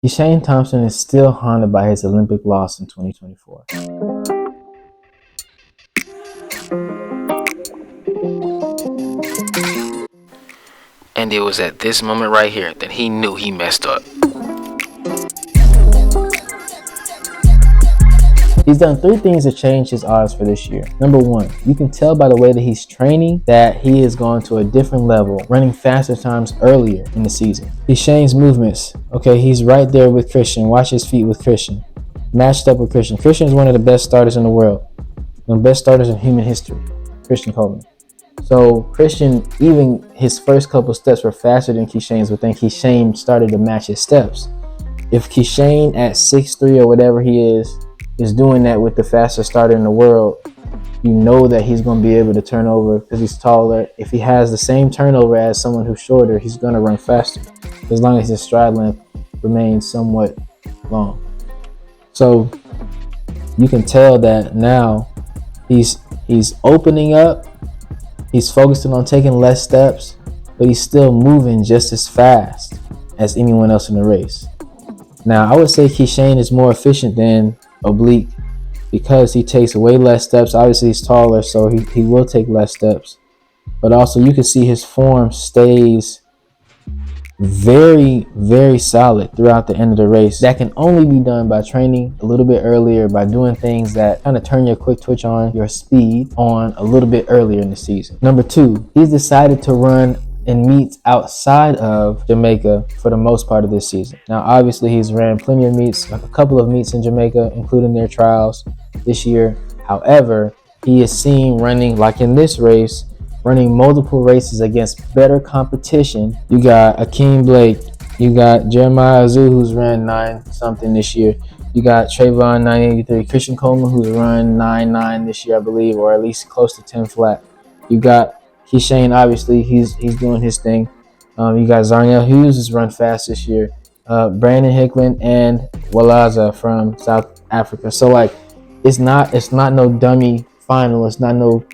KISHANE Thompson is still haunted by his Olympic loss in 2024. And it was at this moment right here that he knew he messed up. He's done 3 things to change his odds for this year. Number 1, you can tell by the way that he's training that he is going to a different level, running faster times earlier in the season. KISHANE's movements, okay, he's right there with Christian. Watch his feet with Christian. Matched up with Christian. Christian is one of the best starters in the world. One of the best starters in human history, Christian Coleman. So Christian, even his first couple steps were faster than KISHANE's, but then KISHANE started to match his steps. If KISHANE at 6'3" or whatever he is doing that with the fastest starter in the world, you know that he's going to be able to turn over because he's taller. If he has the same turnover as someone who's shorter, he's going to run faster as long as his stride length remains somewhat long. So you can tell that now he's opening up. He's focusing on taking less steps, but he's still moving just as fast as anyone else in the race. Now, I would say KISHANE is more efficient than Oblique because he takes way less steps. Obviously, he's taller, so he will take less steps. But also, you can see his form stays very, very solid throughout the end of the race. That can only be done by training a little bit earlier, by doing things that kind of turn your quick twitch on, your speed on a little bit earlier in the season. Number 2, he's decided to run in meets outside of Jamaica for the most part of this season. Now, obviously, he's ran plenty of meets, a couple of meets in Jamaica, including their trials this year. However, he is seen running, like in this race, running multiple races against better competition. You got Akeem Blake, you got Jeremiah Azu, who's ran 9-something this year. You got Trayvon 983, Christian Coleman, who's run 9.9 this year, I believe, or at least close to 10 flat. You got KISHANE, obviously, he's doing his thing. You got Zarnell Hughes, who's run fast this year. Brandon Hickman and Walaza from South Africa. So like, it's not no dummy final. It's not no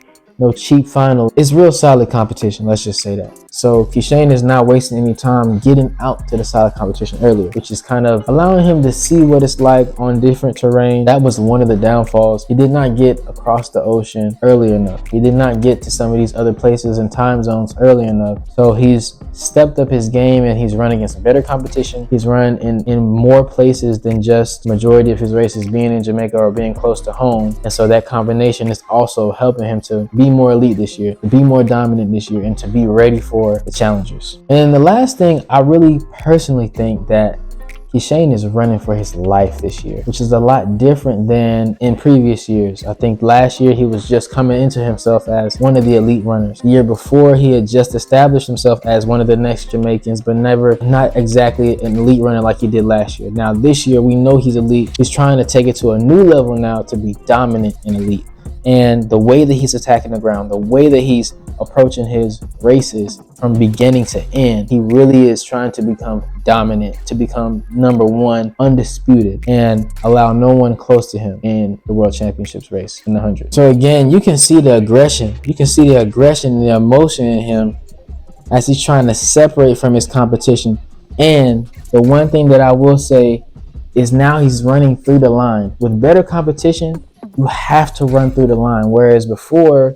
cheap final. It's real solid competition, let's just say that. So KISHANE is not wasting any time getting out to the solid competition earlier, which is kind of allowing him to see what it's like on different terrain. That was one of the downfalls. He did not get across the ocean early enough. He did not get to some of these other places and time zones early enough. So he's stepped up his game and he's run against better competition. He's run in more places than just the majority of his races being in Jamaica or being close to home. And so that combination is also helping him to be more elite this year, to be more dominant this year, and to be ready for the challengers. And the last thing, I really personally think that KISHANE is running for his life this year, which is a lot different than in previous years. I think last year he was just coming into himself as one of the elite runners. The year before, he had just established himself as one of the next Jamaicans, but not exactly an elite runner like he did last year. Now this year, we know he's elite. He's trying to take it to a new level now to be dominant and elite. And the way that he's attacking the ground, the way that he's approaching his races from beginning to end, he really is trying to become dominant, to become number 1, undisputed, and allow no one close to him in the World Championships race in the 100. So again, you can see the aggression. You can see the aggression and the emotion in him as he's trying to separate from his competition. And the one thing that I will say is now he's running through the line. With better competition, you have to run through the line. Whereas before,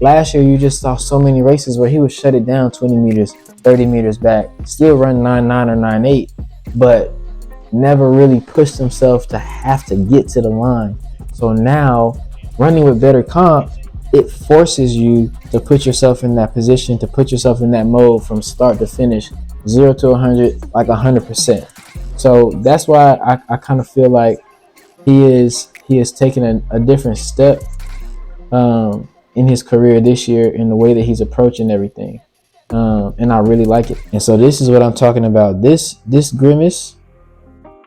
last year, you just saw so many races where he would shut it down 20 meters, 30 meters back, still run 9.9 or 9.8, but never really pushed himself to have to get to the line. So now, running with better comp, it forces you to put yourself in that position, to put yourself in that mode from start to finish, 0 to 100, like 100%. So that's why I kind of feel like he is taking a different step in his career this year in the way that he's approaching everything. And I really like it. And so this is what I'm talking about. This grimace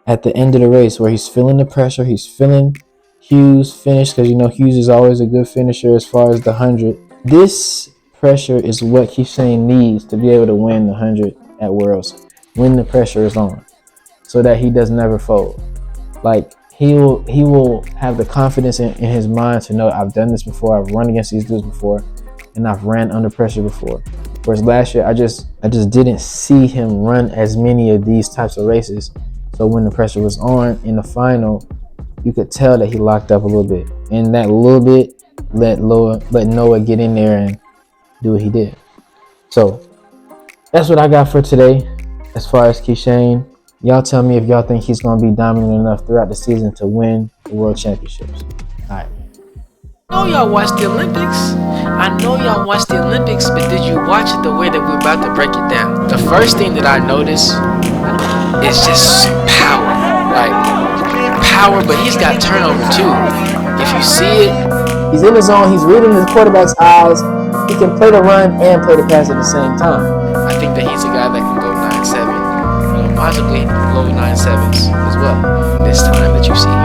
at the end of the race where he's feeling the pressure, he's feeling Hughes finish, because you know Hughes is always a good finisher as far as the 100. This pressure is what KISHANE needs to be able to win the 100 at Worlds when the pressure is on, so that he does never fold. Like, he will have the confidence in his mind to know, I've done this before, I've run against these dudes before, and I've ran under pressure before. Whereas last year, I just didn't see him run as many of these types of races. So when the pressure was on in the final, you could tell that he locked up a little bit. And that little bit let Noah get in there and do what he did. So that's what I got for today as far as KISHANE. Y'all tell me if y'all think he's going to be dominant enough throughout the season to win the World Championships. All right. I know y'all watched the Olympics. I know y'all watched the Olympics, but did you watch it the way that we're about to break it down? The first thing that I noticed is just power. Like, power, but he's got turnover too. If you see it, he's in the zone. He's reading the quarterback's eyes. He can play the run and play the pass at the same time. I think that he's a guy that can go 9-7, possibly low 9-7s as well. This time that you see